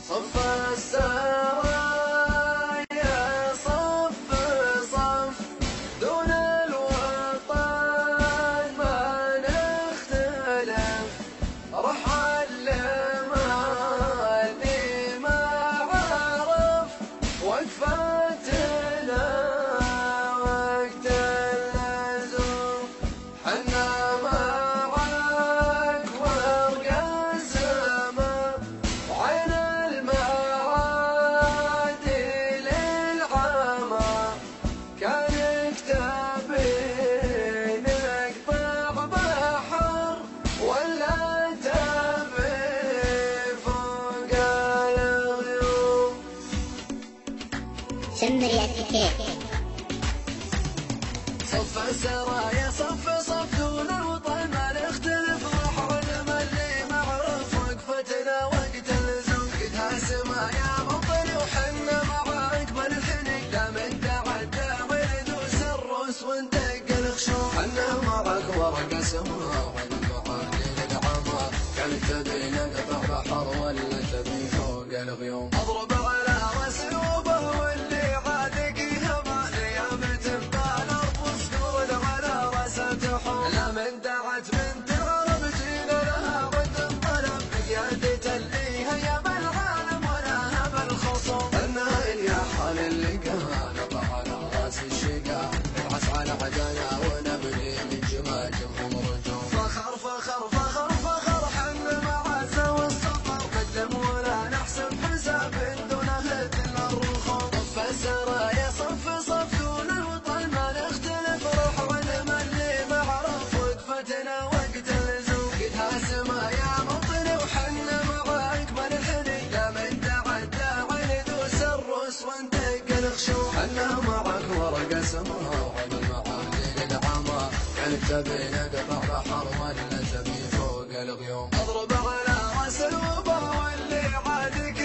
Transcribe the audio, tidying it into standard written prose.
صف السرايا صف صف دون الوطن ما نختلف رحل اللي ما عرف وقفتنا وقت اللزوم حنا معاك ورق السما وعين المعادي للعمى كان يكتبي نقطع بحر ولا تبي فوق الغيوم. شمر يا سكيت صف السرايا صف صف دون الوطن ما نختلف رحلنا اللي معرف وقفتنا وقت اللزوم قدها سما يا بطل وحنا معاك بالحنين لا من تعدى وندوس الروس وندق الخشوم حنا معاك ورق سما والمعادي للعمى كانت تبي نقطع بحر ولا تبي فوق الغيوم اضرب على راس الوبا واللي عادك يهمى ليامة بالارض وصدور على راسها تحوم لا من دعت من تعرب جينا لها ود الطلب بقيادة اللي هي بالعالم ولا بالخصوم النائل يا حال اللي قال نضع على راس الشقا نبعث على عدانا ونبني من جماجمهم رجوم فخر فخر فخر فخر حنا معزة والسفر قدم ولا نحسب حساب دون هد الرخوم صف السرايا صف صف دون الوطن ما نختلف رحلنا اللي معرف وقفتنا وقت اللزوم قدها سما يا بطل وحنا معاك بالحنين لا من تعدى وندوس الروس وندق الخشوم حنا معاك ورق سما والمعادي للعمى كانت تبي نقطع بحر ولا تبي فوق الغيوم اضرب على راس الوبا واللي عادك